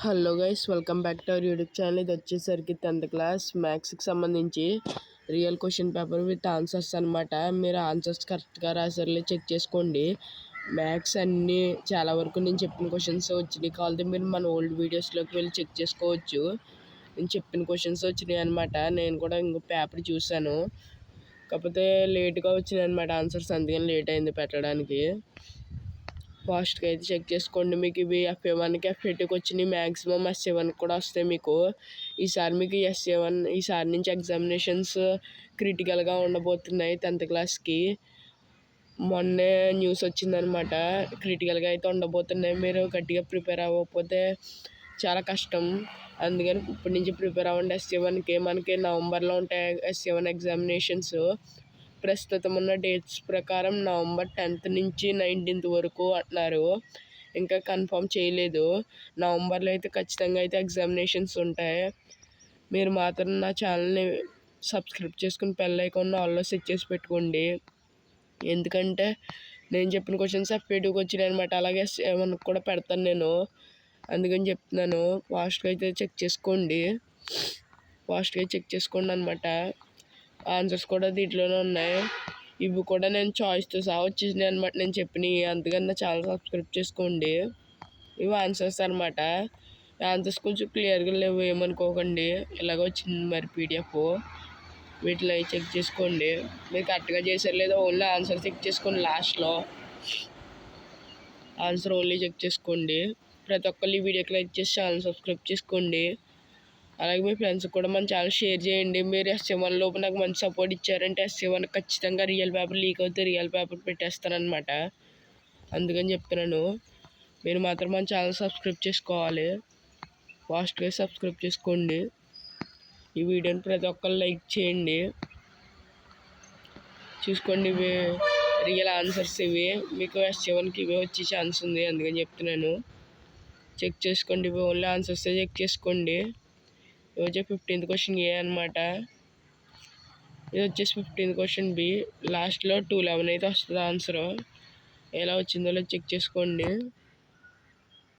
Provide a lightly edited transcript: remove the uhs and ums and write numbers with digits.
Hello guys, welcome back to our YouTube channel. ఇది వచ్చేసరికి 10th class మ్యాథ్స్కి సంబంధించి real question paper with answers అనమాట. మీరు ఆన్సర్స్ కరెక్ట్గా రాసారులే చెక్ చేసుకోండి. మ్యాథ్స్ అన్నీ చాలా వరకు నేను చెప్పిన క్వశ్చన్స్ వచ్చినాయి. కావాలంటే మీరు మన ఓల్డ్ వీడియోస్లోకి వెళ్ళి చెక్ చేసుకోవచ్చు. నేను చెప్పిన క్వశ్చన్స్ వచ్చినాయి అనమాట. నేను కూడా ఇంకో పేపర్ చూశాను, కాకపోతే లేట్గా వచ్చినాయి అనమాట ఆన్సర్స్, అందుకని లేట్ అయింది పెట్టడానికి. ఫాస్ట్గా అయితే చెక్ చేసుకోండి. మీకు ఇవి FA1కి FA2కి వచ్చినాయి, మ్యాక్సిమం SA1కి కూడా వస్తాయి మీకు. ఈసారి మీకు SA1 ఈసారి నుంచి ఎగ్జామినేషన్స్ క్రిటికల్గా ఉండబోతున్నాయి 10th క్లాస్కి. మొన్నే న్యూస్ వచ్చిందనమాట, క్రిటికల్గా అయితే ఉండబోతున్నాయి. మీరు గట్టిగా ప్రిపేర్ అవ్వకపోతే చాలా కష్టం. అందుకని ఇప్పటి నుంచి ప్రిపేర్ అవ్వండి. SA1కి మనకి నవంబర్లో ఉంటాయి SA1 ఎగ్జామినేషన్స్. ప్రస్తుతం ఉన్న డేట్స్ ప్రకారం నవంబర్ 10th నుంచి 19th వరకు అంటున్నారు. ఇంకా కన్ఫర్మ్ చేయలేదు. నవంబర్లో అయితే ఖచ్చితంగా అయితే ఎగ్జామినేషన్స్ ఉంటాయి. మీరు మాత్రం నా ఛానల్ని సబ్స్క్రైబ్ చేసుకుని బెల్ ఐకాన్ ఆల్లో సెట్ చేసి పెట్టుకోండి. ఎందుకంటే నేను చెప్పిన క్వశ్చన్స్ FA2కి వచ్చినాయి అనమాట. అలాగే SA1కి కూడా పెడతాను నేను, అందుకని చెప్తున్నాను. ఫాస్ట్గా అయితే చెక్ చేసుకోండి అనమాట. ఆన్సర్స్ కూడా దీంట్లోనే ఉన్నాయి. ఇవి కూడా నేను చాయిస్తో సహా వచ్చేసినాయి అనమాట నేను చెప్పినవి. అందుకని నా ఛానల్ సబ్స్క్రైబ్ చేసుకోండి. ఇవి ఆన్సర్స్ అనమాట. ఆన్సర్స్ కొంచెం క్లియర్గా లేవు, ఏమనుకోకండి. ఇలాగ వచ్చింది మరి PDF. వీటిలో చెక్ చేసుకోండి. మీరు కరెక్ట్గా చేసారు లేదా ఓన్లీ ఆన్సర్ చెక్ చేసుకోండి. లాస్ట్లో ఆన్సర్ ఓన్లీ చెక్ చేసుకోండి. ప్రతి ఒక్కళ్ళు ఈ వీడియోకి లైక్ చేసి ఛానల్ సబ్స్క్రైబ్ చేసుకోండి. అలాగే మీ ఫ్రెండ్స్కి కూడా మన ఛానల్ షేర్ చేయండి. మీరు SA1 లోపు నాకు మంచి సపోర్ట్ ఇచ్చారంటే SA1 ఖచ్చితంగా రియల్ పేపర్ లీక్ అవుతే రియల్ పేపర్ పెట్టేస్తానమాట. అందుకని చెప్తున్నాను. మీరు మాత్రం మన ఛానల్ సబ్స్క్రైబ్ చేసుకోవాలి. ఫాస్ట్గా సబ్స్క్రైబ్ చేసుకోండి. ఈ వీడియోని ప్రతి ఒక్కరు లైక్ చేయండి. చూసుకోండి, ఇవి రియల్ ఆన్సర్స్. ఇవి మీకు SA1కి ఇవే వచ్చే ఛాన్స్ ఉంది, అందుకని చెప్తున్నాను. చెక్ చేసుకోండి. ఇవి ఓన్లీ ఆన్సర్సే చెక్ చేసుకోండి. ఇది వచ్చి 15th క్వశ్చన్ A అనమాట. ఇది వచ్చేసి 15th క్వశ్చన్ B. లాస్ట్లో 211 అయితే వస్తుంది ఆన్సర్. ఎలా వచ్చిందో చెక్ చేసుకోండి.